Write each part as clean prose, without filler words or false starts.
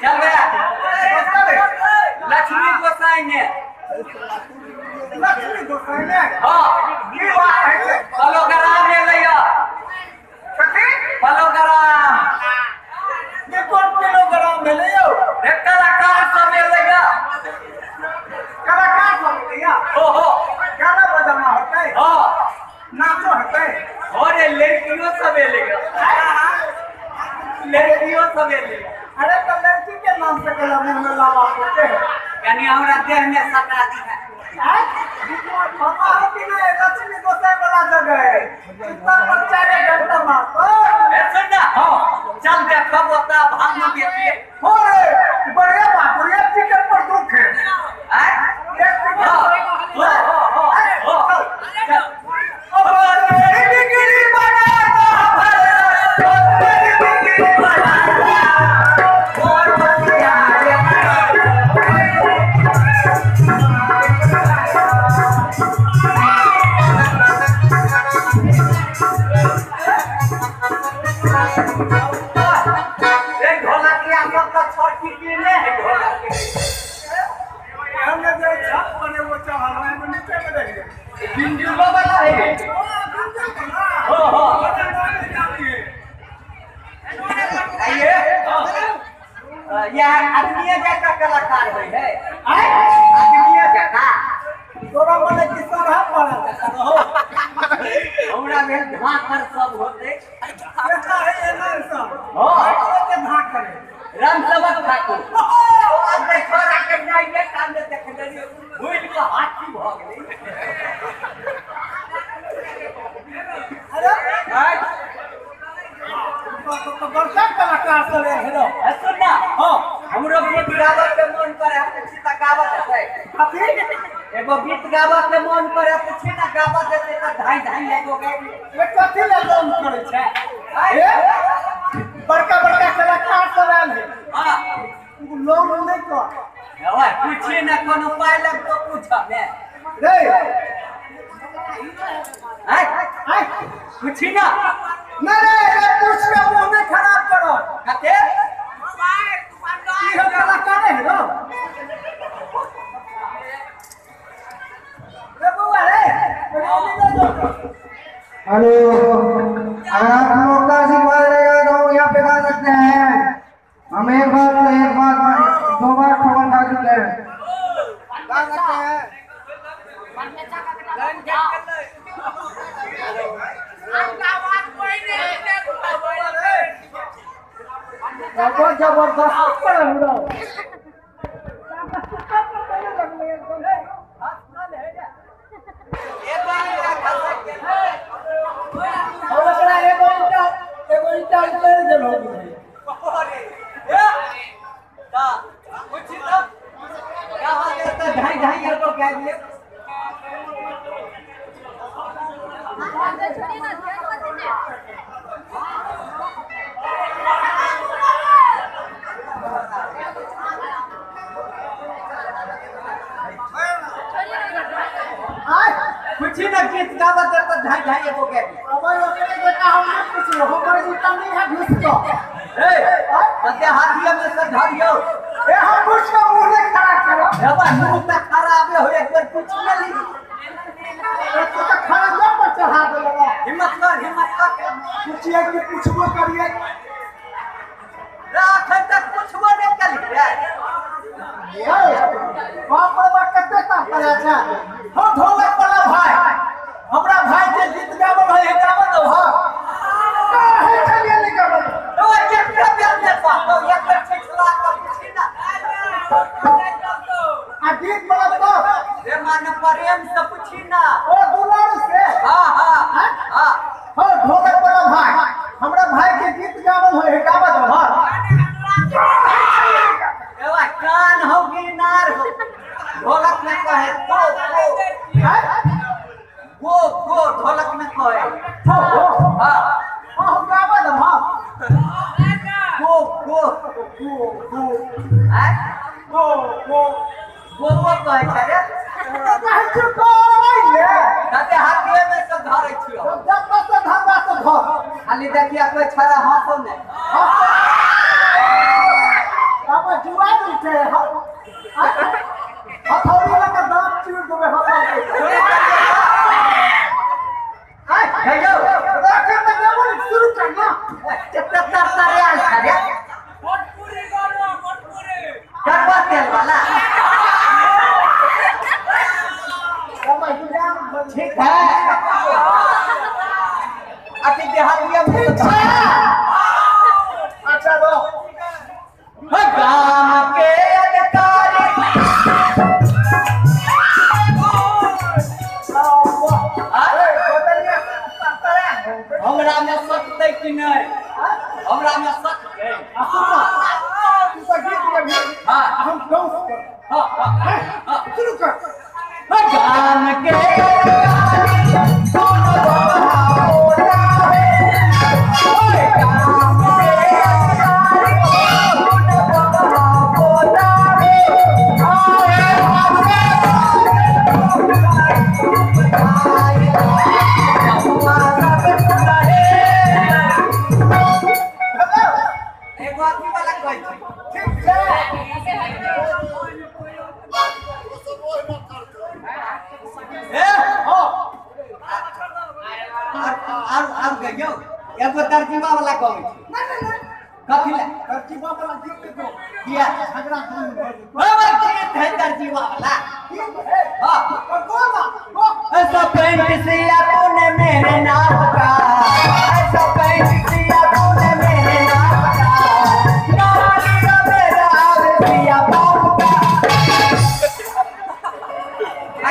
चल गया लक्ष्मी गोसाई ने हाँ प्रोग्राम ले लिया प्रोग्राम ये कौन प्रोग्राम में ले आओ कलाकार सब ले लिया कलाकार सब लिया हो गाना बजाना होता है हाँ नाचो होता है और ये लड़कियों सब ले लिया लड़कियों सब ले लिया अरे तो लड़की के नाम से कला में लावा होते हैं यानी हमारा देह में सता दी है पता है कि नहीं लक्ष्मी गोसाई वाला जगह है इतना बच्चा रे घंटा मार ए सुन ना हां चल दे कब होता भाग में बेटिए हो रे बढ़िया बात है एक टिकट पर दुख है हैं एक टिकट हो चल अब मेरी गिरी बनाता मेरी गिरी बनाता और बतिया आदमी जैसा कलाकार है आदमी जैसा तोरा मने की सब है पड़ा हो हमरा में धाकर सब होते ऐसा है ये नहीं सब हां के धाकर राम सबक ठाकुर अब देखो के नहीं के काम में देख ले भूल के हाथी भ गेलै अरे तो बड़का कलाकार सब है हेलो सुन ना हां हमरो गीत गावे के मन करे सीता गावत है कथि एगो गीत गावे के मन करे पूछी ना गावत देते त ढाई ढाई एगो गाबी ये कथि ले लोन करे छै ए बड़का बड़का कलाकार सब आयल है हां लोन नहीं कर ओए पूछी ना कोनो पाई लग तो पूछ मैं रे हाय पूछी ना नहीं ये पूछ के मुंह में खराब करो कते ये कलाकार है रो रे बुआ रे हेलो अगर आप लोग का आशीर्वाद रहेगा तो यहाँ पे गा सकते हैं हम एक बार दो बार खबर खा चुके हैं गा सकते हैं बहुत जबरदस्त कर रहा हूँ ढाई ढाई को क्या दिए कुछ ना गीत गावा दे तो ढाई ढाई को क्या दिए अब ओकरे बेटा हम ना पूछो हमर जीता नहीं है घुस को ए बते हाथिया में से धरियो ए हम घुस को मुंह में खड़ा करो बाबा मुंह पे खराब हो एक बार पूछ ले ली तो खड़ा जब पर चढ़ा दे लगा हिम्मत कर पूछिए कि पूछबो करिए राख तक पूछबो नहीं करिए बाप रे कते ता पड़ा छै हो ढोलक वाला भाई हमरा भाई के गीत गावो है गावो दो हां काहे चलिए निकल तो एक बेल दे पा तो एक बेर छिछला का पूछी ना आ गीत वाला तो रे मान प्रेम से पूछी ना ओ दुलार से हां हो ढोलक वाला भाई हमरा भाई के गीत गावो है गावो दो हां एवा कान हो गिरनार हो ढोलक में कहे गो ढोलक में कहे हां हां हम गावो दो हां गो हैं गो कहे छै रे काहे को ले कते हाथिए में से धरै छियो जब तक धरबा से घर खाली देखिया कोई छरा हाथों में जुआ उठे हथौड़ी लगा दांत चीर देबे हथौड़ी हेलो रखे त देबो शुरू करना कितना तरतरे आल खरे मटपुरी गाना मटपुरी करवा तेल वाला ठीक है अति देहातिया में अच्छा दो गांव के अधिकारी हमरा में सत्य कि नहीं हमरा में सत्य है हाँ हम गाँव हाँ शुरू कर गांव के एगो तर्जीमा वाला कहै छै कथि ले तर्जीमा वाला गीत दो किया झगड़ा कौन हमर गीत है तर्जीमा वाला हां ऐसा पेंट सिया तूने मेरे नाम का ऐसा पेंट सिया तूने मेरे नाम का नाली का मेरा सिया बाप का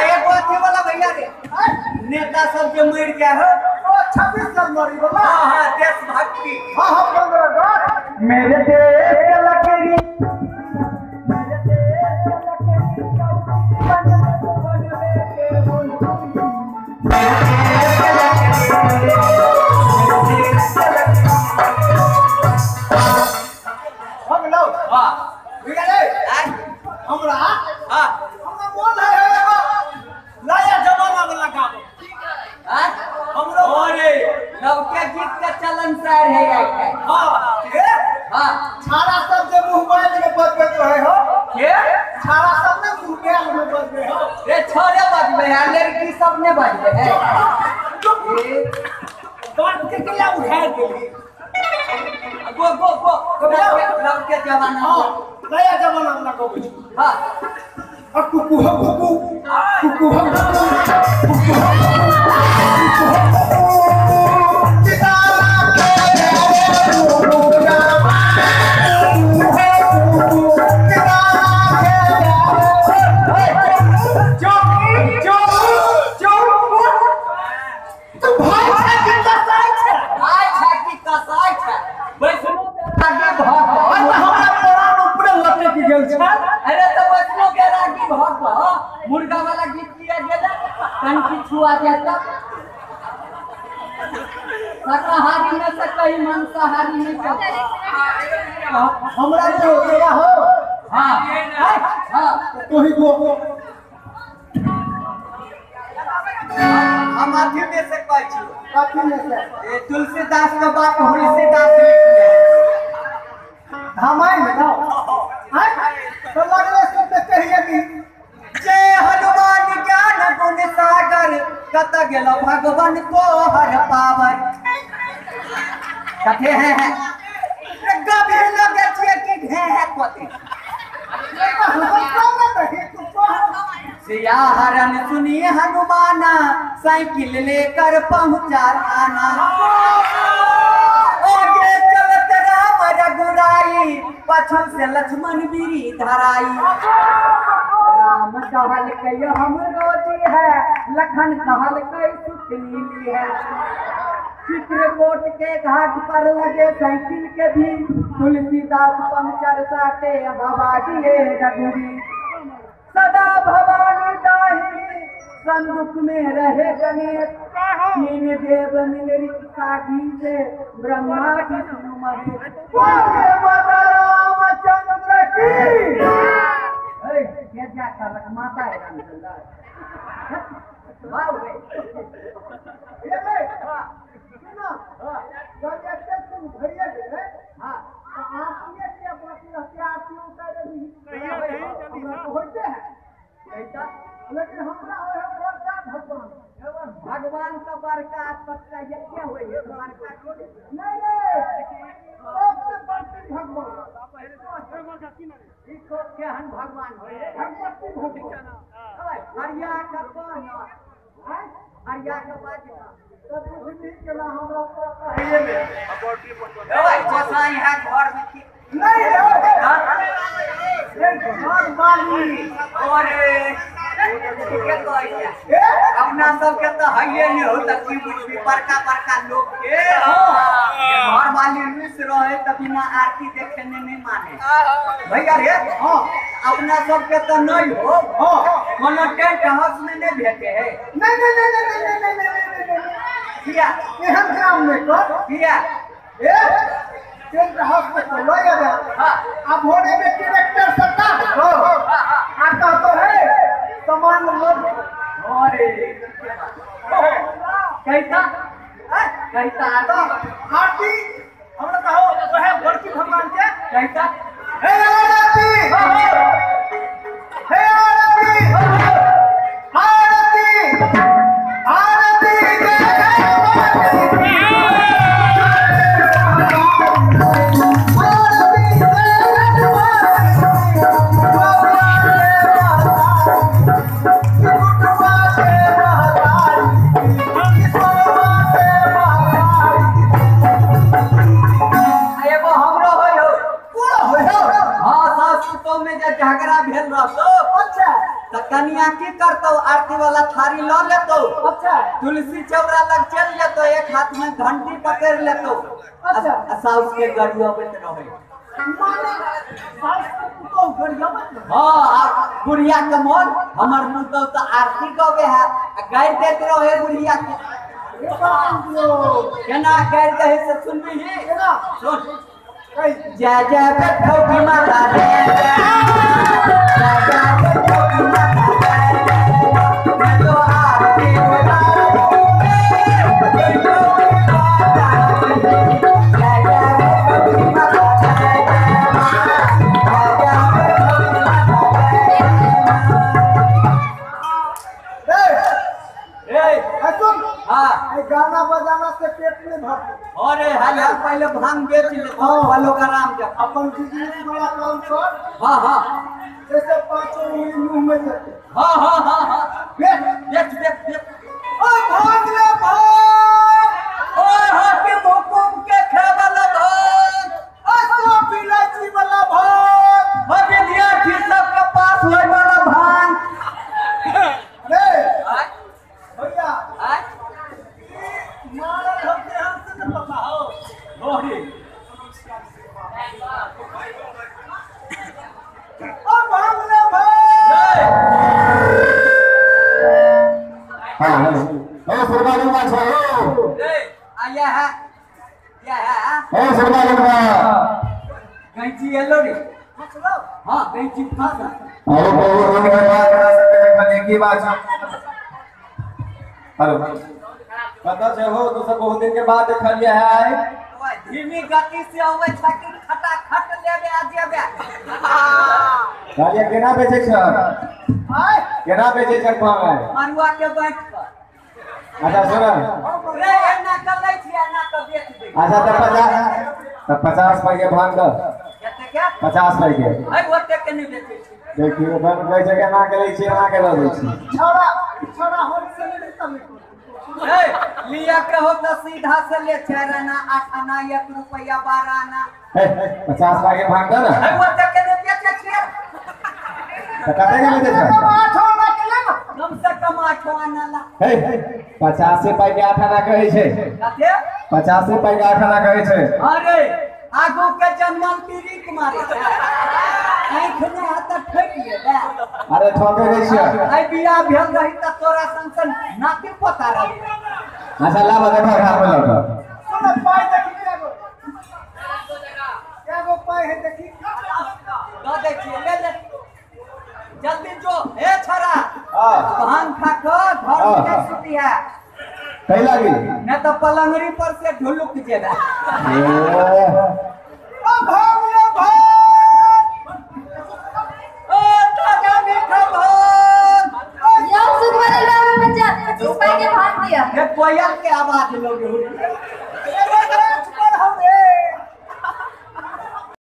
आए गोथी वाला भैया रे नेता सब के मर गया हो 26 जनवरी वाला हां देशभक्ति हां 15 अगस्त मेरे देश के लकड़ी हम लोग हां ठीक है हमरा हां हमरा बोल है नया जमाना वाला गाओ हां हमरो अरे नवके गीत का चलन सार है हां हां छाड़ा सब जे मुंह बांध के बजबे रहे हो के छाड़ा सब ने मुंह के में बजबे हो रे छोरे बजबे है लड़की सब ने बजबे है बात के किला उठा के गो नवके जमाना हां नया जमाना वाला गाओ हां कुकु हो कुकु कुकु हो कुकु हो अरे तो बचनो के रागी भक्त मुर्गा वाला गीत किया गेला कंठी छुआ जाता शाकाहारी में से कहीं मांसाहारी में हमरा जो देगा हो हाँ हाँ तो ही गो हम अथी में से कहै छी काफी में से ए तुलसीदास का बात तुलसीदास लिखले धमाई में ना हां तो लगले सुन के कहिए कि जय हनुमान ज्ञान गुण सागर कत गेल भगवान को हर पावर कथे हैं गभी लगे छे कि घे है कोते सिया हरण सुनिए हनुमाना साइकिल लेकर पहुंचा आना आगे चलत राम रघुराई पछू से लक्ष्मण वीरी धराई राम कहल कई हम रोजी है लखन कहल कई सुख नीली है चित्रकूट के घाट पर लगे साइकिल के भी तुलसीदास पंचर साटे हवा दिए रघुरी सदा भवानी दाही संदुख में रहे गणेश तीन देव मिल रिक्शा से ब्रह्मा विष्णु महेश बोले माता रामचंद्र की ये क्या कर माता है रामचंद्र वाह रे ये ले सुनो जब ऐसे तुम घड़िया दे हां तो आप ये क्या बात रहती है आप उतारे लेकिन हमरा है बड़का भगवान भगवान का बड़का पत्ता ये क्या हुए ये बड़का नहीं सबसे बड़की भगवान इसको केहन भगवान होए भगवती भगवान हरिया का पान हरिया का बाजना तो बुद्धि के ना हमरा ये में ओए जसाई है घर में की नहीं रे भगवान बाली अरे के तो अपना सब के तो हइए नहीं होता की बुद्धि बड़का लोग के घर वाली रुस रहे त बिना आरती देखे नहीं माने भैया रे अपना सब के तो नहीं हो कोनो टेंट हाउस में नहीं भेटे है नहीं किया एहन काम नहीं कर किया ए टेंट हाउस में तो ले जा अब होने में ट्रैक्टर सरकार हो आता तो है सामान लोग अरे कैसा आता आरती हमरा कहो तो है बड़की भगवान के कैसा हे आरती हे आरती आरती आरती जय एगो हमरो होयो सासुतो में जे झगड़ा भेल रहतो अच्छा त कनिया की करतो आरती वाला थारी ल लेतो अच्छा तुलसी चौरा लग चल जेतो एक हाथ में घंटी पकड़ लेतो अच्छा। साउस के गड़िया बैठ रहे माने सास को गड़िया मत हां बुढ़िया के मन हमर मुंह तो आरती गवे है गाय देत रहे बुढ़िया के ये बात जो केना गाय कहे से सुनबी ही केना सुन कई जय जय बैठो की माता जय जय बैठो की माता जय मैं तो आरती उतारूं बैठो की माता जय जय बैठो की माता जय सुन हाँ ये गाना बजाना से पेट में भर अरे हाल पहले भांग बेच ले वालों का नाम क्या अपन बिजनेस वाला काम कर हाँ हाँ जैसे पांचों उंगली मुंह में जाते हाँ हाँ हाँ हाँ बेच बेच ओ भाग ले भाग ओए हाथी मुकुम के खेवल भाग असो पिलाची वाला भाग विद्यार्थी सबके पास होए वाला भांग रे आय भैया आय मारल हमके हमसे न पता हो होरी ओ भाग ले भाग ए surba lulhwa छो ए आया है क्या है ए surba lulhwa कैंची येलो रे हाँ कैंची फासा अरे बहुत दिन के बाद करा सकते हैं खाने की बात हेलो पता से हो तो सब बहुत दिन के बाद देख लिया है ओए धीमी गति से होवे छकी खटाखट लेबे आ जेबे गालिया केना बेचे छ आय केना बेचे छ कौन है मरुआ के बैठ कर अच्छा सुना रे एना कर लै छी एना तो बेच दे अच्छा तब 50 पैके भांग दो केते क्या 50 पैके है ओते के नहीं बेचे छी देखियो बन गई जगह ना के लै छी ना के दे छी छोड़ा छोड़ा होलसेल में तब ए लिया के हो तो सीधा से ले 4 आना 8 आना 1 रुपया 12 आना 50 पैके भांग दो ना है ओते के नहीं बेचे छी तो कते के बेचे छ आठ होना के ले ना कम से कम 8 आना ला 50 पैके 8 आना कहै छै कते 50 पैके 8 आना कहै छै अरे आगू के जन्मल पीरी कुमारी आँख में हाथ ठेक ले अरे ठोके दै छियै आई बिया भेल रही त तोरा संसन नाती पता रही अच्छा ला बता घर में लौट सुनो पाई देखी क्या वो पाई है देखी दो दे छी ले जल्दी जो ए छरा भांग खा के घर में सुती है कई लागी न तो पलंगरी पर से ढुलुक जेबे ओ भाग ले भाग ओ ताजा मीठा भांग इसका के भाग दिया ये कोयल के आवाज लोगे